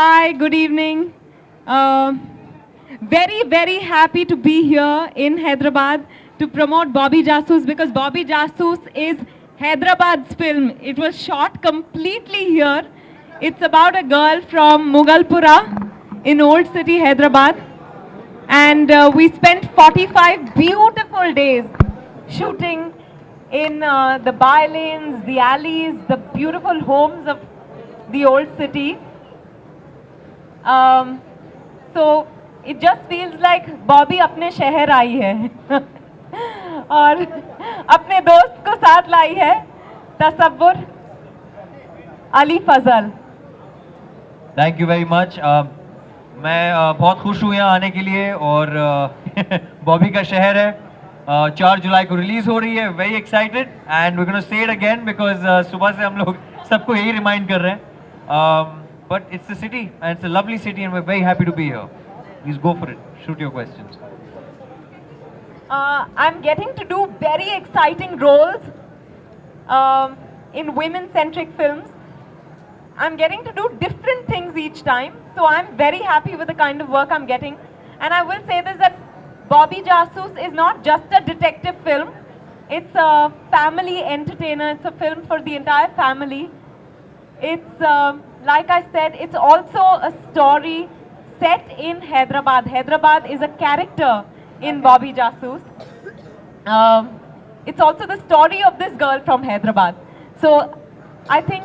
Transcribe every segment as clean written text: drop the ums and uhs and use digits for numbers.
Hi, good evening. Uh, very happy to be here in Hyderabad to promote Bobby Jasoos because Bobby Jasoos is Hyderabad's film. It was shot completely here. It's about a girl from Mughalpura in Old City, Hyderabad. And we spent 45 beautiful days shooting in the by-lanes, the alleys, the beautiful homes of the Old City. So it just feels like Bobby अपने शहर आई है और अपने दोस्त को साथ लाई है Tasavvur Ali Fazal. Thank you very much. मैं बहुत खुश हूँ यहाँ आने के लिए और बॉबी का शहर है. 4 जुलाई को रिलीज हो रही है. Very excited and we gonna say it again because सुबह से हम लोग सबको यही रिमाइंड कर रहे हैं. But it's a city and it's a lovely city and we're very happy to be here. Please go for it. Shoot your questions. I'm getting to do very exciting roles in women-centric films. I'm getting to do different things each time, so I'm very happy with the kind of work I'm getting. And I will say this, that Bobby Jasoos is not just a detective film. It's a family entertainer. It's a film for the entire family. It's, like I said, it's also a story set in Hyderabad. Hyderabad is a character in Bobby Jasoos. It's also the story of this girl from Hyderabad. So I think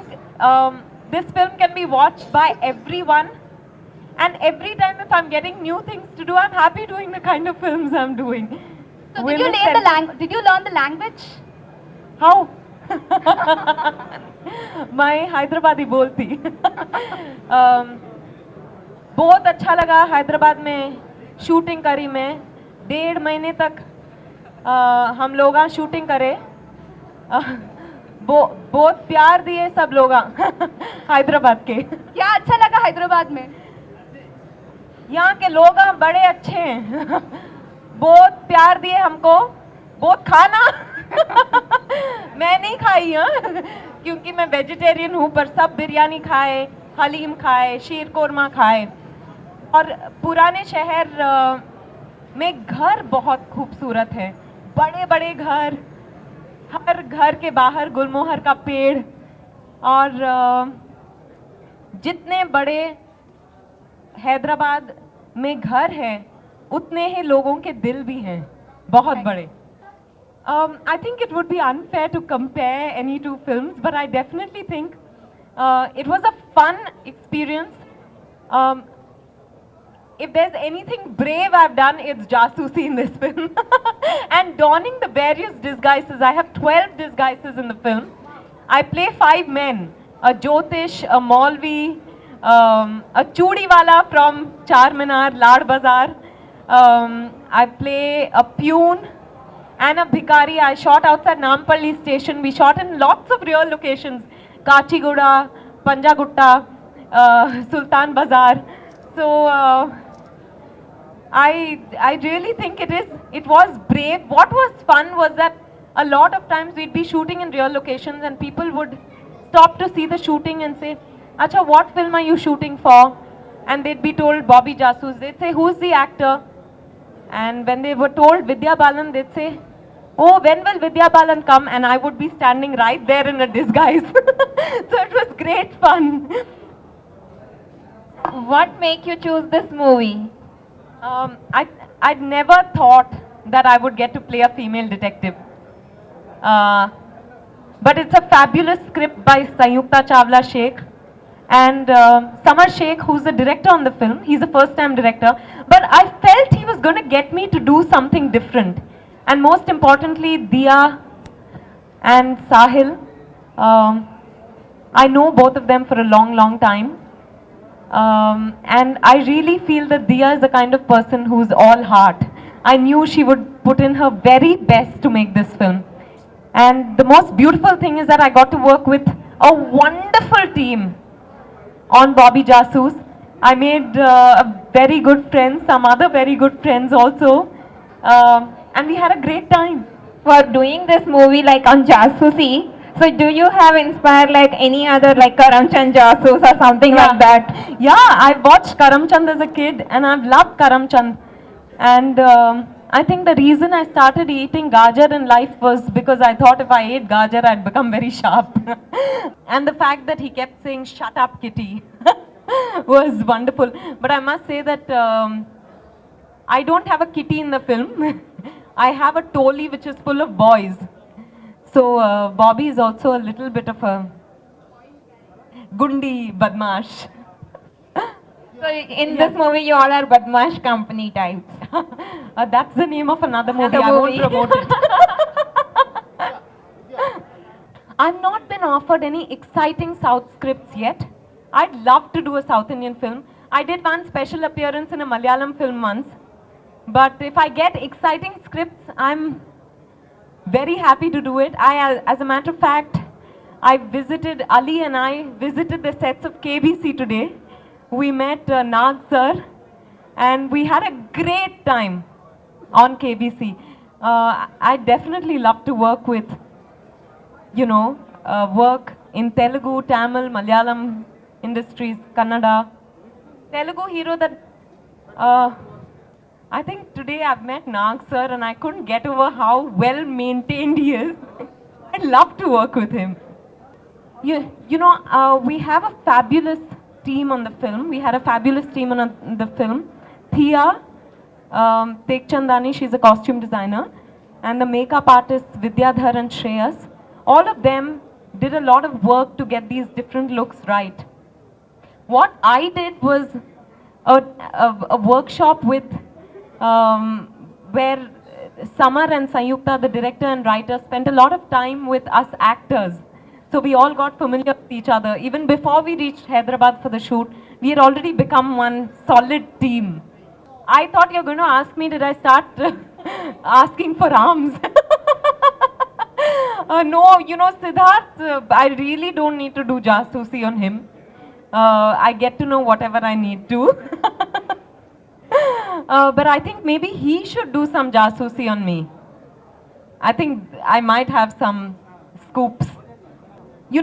this film can be watched by everyone. And every time if I'm getting new things to do, I'm happy doing the kind of films I'm doing. So did you learn the language? How? मैं हैदराबादी बोलती. बहुत अच्छा लगा हैदराबाद में shooting करी. मैं 1.5 महीने तक हम लोग शूटिंग करे. बहुत प्यार दिए सब लोग हैदराबाद के. क्या अच्छा लगा हैदराबाद में? यहाँ के लोग बड़े अच्छे हैं. बहुत प्यार दिए हमको. बहुत खाना मैं नहीं खाई क्योंकि मैं वेजिटेरियन हूँ, पर सब बिरयानी खाए, हलीम खाए, शीर कोरमा खाए. और पुराने शहर में घर बहुत खूबसूरत है. बड़े बड़े घर, हर घर के बाहर गुलमोहर का पेड़. और जितने बड़े हैदराबाद में घर हैं उतने ही लोगों के दिल भी हैं बहुत बड़े. I think it would be unfair to compare any two films, but I definitely think it was a fun experience. If there's anything brave I've done, it's Jasusi in this film. And donning the various disguises. I have 12 disguises in the film. I play 5 men. A Jyotish, a Maulvi, a Chudiwala from Charminar, Lad Bazaar. I play a Pune and a Bhikari. I shot outside Nampalli station. We shot in lots of real locations. Kachiguda, Panjagutta, Sultan Bazaar. So I really think it was brave. What was fun was that a lot of times we'd be shooting in real locations and people would stop to see the shooting and say, Acha, what film are you shooting for? And they'd be told Bobby Jasoos. They'd say, who's the actor? And when they were told Vidya Balan, they'd say, oh, when will Vidya Balan come? And I would be standing right there in a disguise. So it was great fun. What make you choose this movie? I'd never thought that I would get to play a female detective. But it's a fabulous script by Sanyukta Chawla Sheikh. And Samar Sheikh, who's the director on the film, he's a first-time director. But I felt he was going to get me to do something different. And most importantly, Diya and Sahil. I know both of them for a long time. And I really feel that Diya is the kind of person who's all heart. I knew she would put in her very best to make this film. And the most beautiful thing is that I got to work with a wonderful team on Bobby Jasoos. I made a very good friends, some other very good friends also. And we had a great time. For doing this movie like on Jasusi, So do you have inspired like any other like Karamchand Jasoos or something like that? Yeah, I watched Karamchand as a kid and I've loved Karamchand. And I think the reason I started eating gajar in life was because I thought if I ate gajar, I'd become very sharp. And the fact that he kept saying, "Shut up, kitty," was wonderful. But I must say that I don't have a kitty in the film. I have a toli which is full of boys. So Bobby is also a little bit of a gundi badmash. So in this movie, you all are Badmash company types. That's the name of another movie. Another I won't movie. promote it. I've not been offered any exciting South scripts yet. I'd love to do a South Indian film. I did one special appearance in a Malayalam film once. But if I get exciting scripts, I'm very happy to do it. As a matter of fact, Ali and I visited the sets of KBC today. We met Nag sir and we had a great time on KBC. I definitely love to work with, work in Telugu, Tamil, Malayalam industries, Kannada. Telugu hero that I think today I've met Nag sir and I couldn't get over how well maintained he is. I'd love to work with him. We have a fabulous team on the film. We had a fabulous team on the film. Thea Tekchandani, she's a costume designer, and the makeup artists Vidyadhar and Shreyas. All of them did a lot of work to get these different looks right. What I did was a workshop with where Samar and Sayukta, the director and writer, spent a lot of time with us actors. So we all got familiar with each other. Even before we reached Hyderabad for the shoot, we had already become one solid team. I thought you were going to ask me, did I start asking for arms? No, Siddharth, I really don't need to do jasusi on him. I get to know whatever I need to. But I think maybe he should do some jasusi on me. I think I might have some scoops.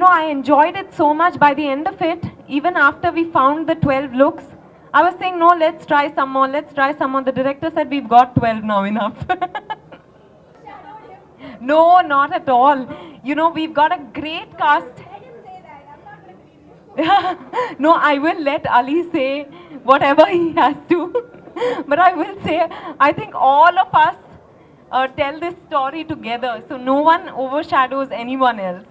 I enjoyed it so much by the end of it, even after we found the 12 looks, I was saying, no, let's try some more. The director said, we've got 12 now, enough. No, not at all. We've got a great cast. No, I will let Ali say whatever he has to. But I will say, I think all of us tell this story together, so no one overshadows anyone else.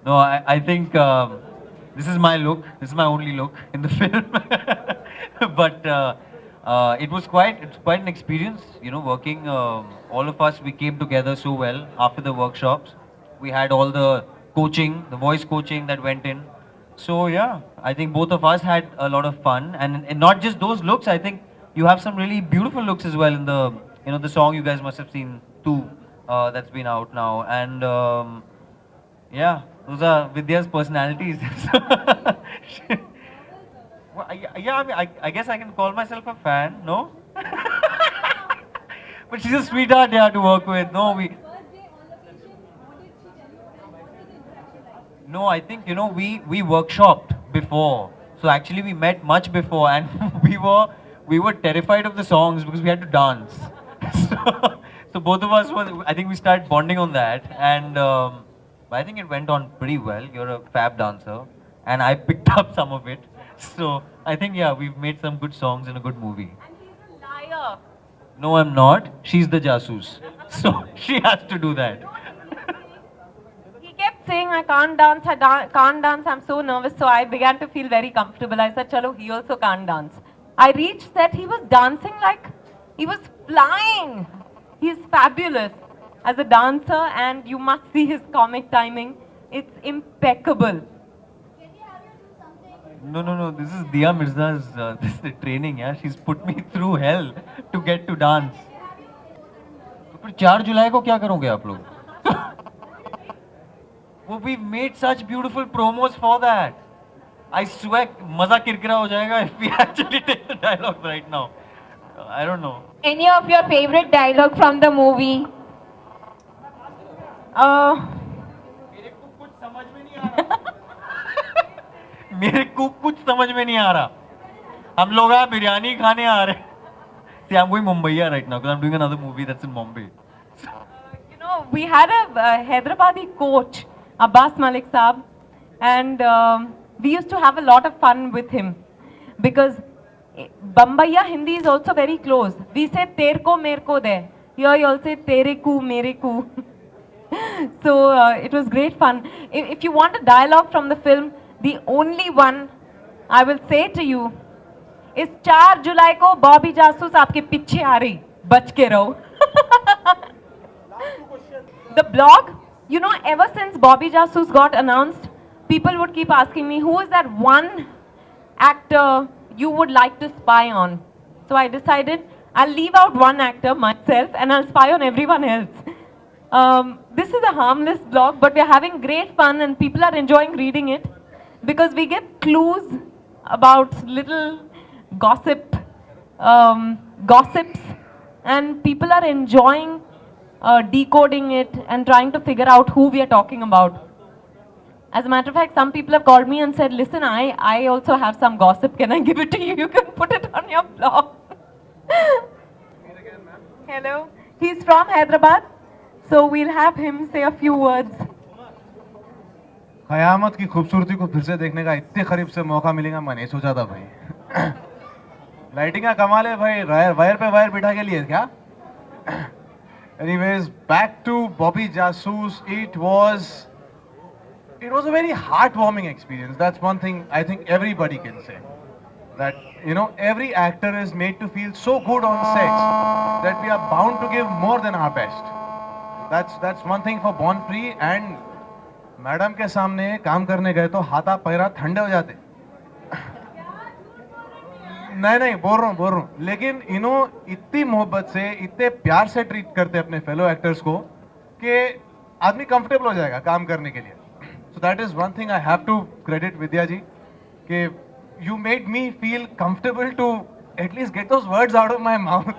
No, I think this is my look. This is my only look in the film. But it's quite an experience, working. All of us, we came together so well after the workshops. We had all the coaching, the voice coaching that went in. So yeah, I think both of us had a lot of fun, and not just those looks. I think you have some really beautiful looks as well in the the song you guys must have seen too. That's been out now, and yeah, those are Vidya's personalities. Well, I guess I can call myself a fan, no? But she's a sweetheart, yeah, to work with. No, I think, we workshopped before. So actually we met much before, and we were terrified of the songs because we had to dance. So both of us I think we started bonding on that, and I think it went on pretty well. You're a fab dancer, and I picked up some of it. So I think, yeah, we've made some good songs in a good movie. And he's a liar. No, I'm not. She's the jasoos. So she has to do that. He kept saying, I can't dance, can't dance, I'm so nervous. So I began to feel very comfortable. I said, chalo, he also can't dance. I reached set, he was dancing like he was flying. He's fabulous as a dancer, and you must see his comic timing. It's impeccable. No. This is Diya Mirza's this is the training, yeah. She's put me through hell to get to dance. तो फिर 4 जुलाई को क्या करोगे आप लोग? Well, we've made such beautiful promos for that. I swear, मजा किरकिरा हो जाएगा if we actually take the dialogue right now. I don't know. Any of your favorite dialogue from the movie? मेरे को कुछ समझ में नहीं आ रहा. हम लोग यहाँ बिरयानी खाने आ रहे हैं. See, I'm going Mumbai right now because I'm doing another movie that's in Mumbai. You know, we had a Hyderabadi coach, Abbas Malik Saab, and we used to have a lot of fun with him because Bombaya Hindi is also very close. We say terko merko there. Here you all say tere ku mere ku. So it was great fun. If you want a dialogue from the film, the only one I will say to you is 4 जुलाई को बॉबी जासूस आपके पीछे आ रही, बच के रहो. The blog, you know, ever since Bobby Jasus got announced, people would keep asking me, who is that one actor you would like to spy on? So I decided I'll leave out one actor, myself, and I'll spy on everyone else. This is a harmless blog, but we're having great fun and people are enjoying reading it because we give clues about little gossips, and people are enjoying decoding it and trying to figure out who we are talking about. As a matter of fact, some people have called me and said, listen, I also have some gossip. Can I give it to you? You can put it on your blog. Hello. He's from Hyderabad. So we'll have him say a few words. कयामत की खूबसूरती को फिर से देखने का इतने करीब से मौका मिलेगा मैं नहीं सोचा था भाई. लाइटिंग का कमाल है भाई. वायर पे वायर बिठा के लिए क्या? Anyways, back to Bobby Jasus. It was a very heartwarming experience. That's one thing I think everybody can say. That, you know, every actor is made to feel so good on set that we are bound to give more than our best. That's one thing for Born Free. And madam के सामने काम करने गए तो हाथा para ठंडे हो जाते. नहीं बोल रहा हूँ. लेकिन इतनी मोहब्बत से, इतने प्यार से ट्रीट करते अपने फेलो एक्टर्स को कि आदमी कंफर्टेबल हो जाएगा काम करने के लिए. So that is one thing I have to credit Vidya ji कि you made me feel comfortable to at least get those words out of my mouth.